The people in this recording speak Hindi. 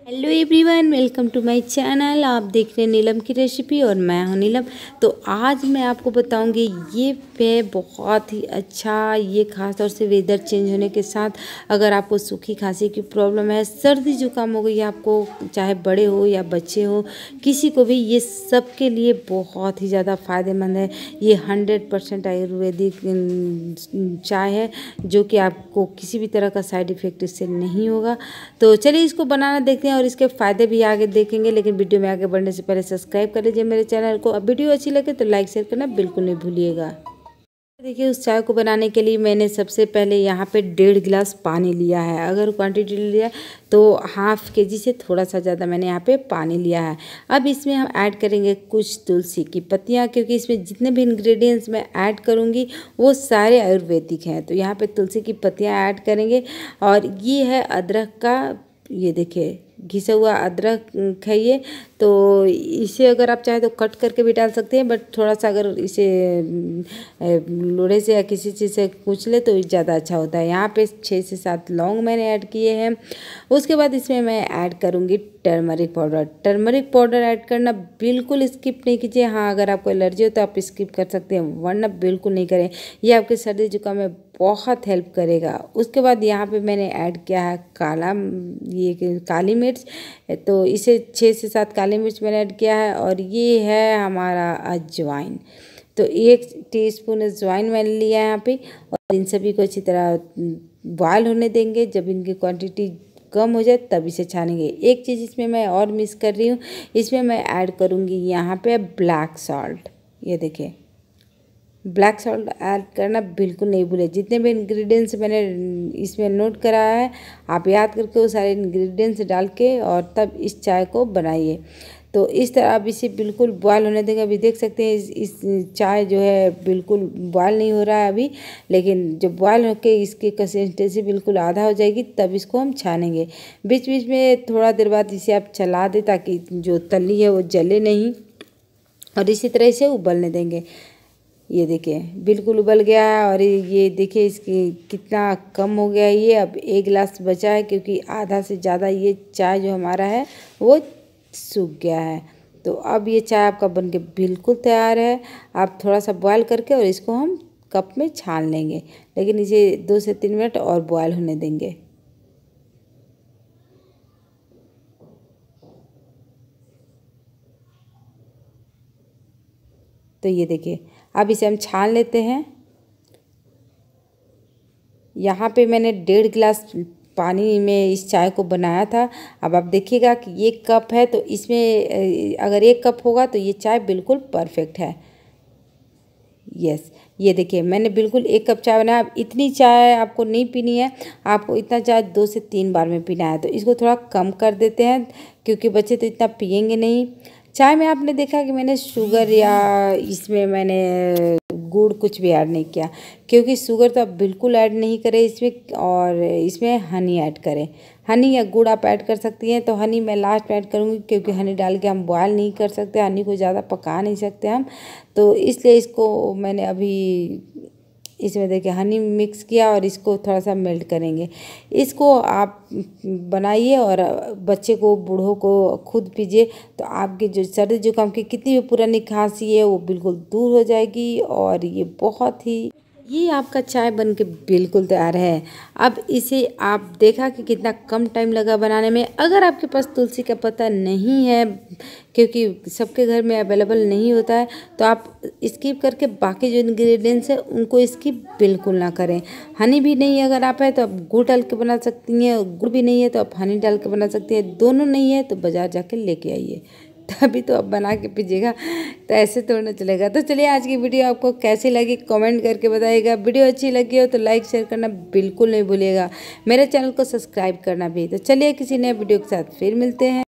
Hello everyone, welcome to my channel. आप देख रहे हैं नीलम की रेसिपी और मैं हूं नीलम। तो आज मैं आपको बताऊंगी ये पेय बहुत ही अच्छा, ये खास तौर से वेदर चेंज होने के साथ अगर आपको सूखी खांसी की प्रॉब्लम है, सर्दी जुकाम हो गई आपको, चाहे बड़े हो या बच्चे हो, किसी को भी, ये सब के लिए बहुत ही ज़्यादा फ़ायदेमंद है। ये 100% आयुर्वेदिक चाय है जो कि आपको किसी भी तरह का साइड इफ़ेक्ट इससे नहीं होगा। तो चलिए इसको बनाना देखते हैं और इसके फ़ायदे भी आगे देखेंगे। लेकिन वीडियो में आगे बढ़ने से पहले सब्सक्राइब कर लीजिए मेरे चैनल को। अब वीडियो अच्छी लगे तो लाइक शेयर करना बिल्कुल नहीं भूलिएगा। देखिए, उस चाय को बनाने के लिए मैंने सबसे पहले यहाँ पे 1.5 गिलास पानी लिया है। अगर क्वांटिटी लिया तो हाफ केजी से थोड़ा सा ज़्यादा मैंने यहाँ पे पानी लिया है। अब इसमें हम ऐड करेंगे कुछ तुलसी की पत्तियाँ, क्योंकि इसमें जितने भी इंग्रेडिएंट्स मैं ऐड करूँगी वो सारे आयुर्वेदिक हैं। तो यहाँ पे तुलसी की पत्तियाँ ऐड करेंगे। और ये है अदरक का, ये देखिए घिसा हुआ अदरक है ये। तो इसे अगर आप चाहे तो कट करके भी डाल सकते हैं, बट थोड़ा सा अगर इसे लोढ़े से या किसी चीज़ से कूच ले तो ज़्यादा अच्छा होता है। यहाँ पे 6 से 7 लौंग मैंने ऐड किए हैं। उसके बाद इसमें मैं ऐड करूँगी turmeric powder. Turmeric powder add करना बिल्कुल स्किप नहीं कीजिए। हाँ, अगर आपको एलर्जी हो तो आप स्किप कर सकते हैं, वरना बिल्कुल नहीं करें। ये आपके सर्दी जुकाम में बहुत हेल्प करेगा। उसके बाद यहाँ पे मैंने ऐड किया है काली मिर्च। तो इसे 6 से 7 काली मिर्च मैंने ऐड किया है। और ये है हमारा अजवाइन। तो 1 टीस्पून अजवाइन मैंने लिया है यहाँ पे। और इन सभी को अच्छी तरह बॉयल होने देंगे। जब इनकी क्वांटिटी कम हो जाए तब इसे छानेंगे। एक चीज़ इसमें मैं और मिस कर रही हूँ, इसमें मैं ऐड करूँगी यहाँ पे ब्लैक सॉल्ट। ये देखिए, ब्लैक सॉल्ट ऐड करना बिल्कुल नहीं भूलें। जितने भी इंग्रेडिएंट्स मैंने इसमें नोट कराया है, आप याद करके वो सारे इंग्रेडिएंट्स डाल के और तब इस चाय को बनाइए। तो इस तरह आप इसे बिल्कुल बॉयल होने देंगे। अभी देख सकते हैं इस चाय जो है बिल्कुल बॉयल नहीं हो रहा है अभी, लेकिन जब बॉयल होकर इसकी कंसिस्टेंसी बिल्कुल आधा हो जाएगी तब इसको हम छानेंगे। बीच बीच में थोड़ा देर बाद इसे आप चला दें ताकि जो तली है वो जले नहीं, और इसी तरह इसे उबलने देंगे। ये देखिए बिल्कुल उबल गया है। और ये देखिए इसकी कितना कम हो गया है ये। अब 1 गिलास बचा है, क्योंकि आधा से ज़्यादा ये चाय जो हमारा है वो सूख गया है। तो अब ये चाय आपका बनके बिल्कुल तैयार है। आप थोड़ा सा बॉयल करके और इसको हम कप में छान लेंगे, लेकिन इसे 2 से 3 मिनट और बॉयल होने देंगे। तो ये देखिए, अब इसे हम छान लेते हैं। यहाँ पे मैंने 1.5 गिलास पानी में इस चाय को बनाया था। अब आप देखिएगा कि 1 कप है, तो इसमें अगर 1 कप होगा तो ये चाय बिल्कुल परफेक्ट है। यस, ये देखिए मैंने बिल्कुल 1 कप चाय बनाया। अब इतनी चाय आपको नहीं पीनी है, आपको इतना चाय 2 से 3 बार में पीना है। तो इसको थोड़ा कम कर देते हैं, क्योंकि बच्चे तो इतना पियेंगे नहीं। चाय में आपने देखा कि मैंने शुगर या इसमें मैंने गुड़ कुछ भी ऐड नहीं किया, क्योंकि शुगर तो आप बिल्कुल ऐड नहीं करें इसमें। और इसमें हनी ऐड करें। हनी या गुड़ आप ऐड कर सकती हैं। तो हनी मैं लास्ट में ऐड करूँगी, क्योंकि हनी डाल के हम बॉयल नहीं कर सकते, हनी को ज़्यादा पका नहीं सकते हम। तो इसलिए इसको मैंने अभी इसमें देखिए हनी मिक्स किया और इसको थोड़ा सा मेल्ट करेंगे। इसको आप बनाइए और बच्चे को, बूढ़ों को खुद पीजिए, तो आपकी जो सर्दी जुकाम की कितनी भी पुरानी खांसी है वो बिल्कुल दूर हो जाएगी। और ये आपका चाय बन के बिल्कुल तैयार है। अब इसे आप देखा कि कितना कम टाइम लगा बनाने में। अगर आपके पास तुलसी का पत्ता नहीं है, क्योंकि सबके घर में अवेलेबल नहीं होता है, तो आप स्किप करके बाकी जो इंग्रेडिएंट्स हैं उनको स्किप बिल्कुल ना करें। हनी भी नहीं अगर आप है तो आप गुड़ डाल के बना सकती हैं, गुड़ भी नहीं है तो आप हनी डाल के बना सकती हैं। दोनों नहीं है तो बाज़ार जाके लेके आइए, तभी तो आप बना के पीजिएगा। तो ऐसे तो ना चलेगा। तो चलिए, आज की वीडियो आपको कैसी लगी कमेंट करके बताइएगा। वीडियो अच्छी लगी हो तो लाइक शेयर करना बिल्कुल नहीं भूलिएगा। मेरे चैनल को सब्सक्राइब करना भी। तो चलिए, किसी नए वीडियो के साथ फिर मिलते हैं।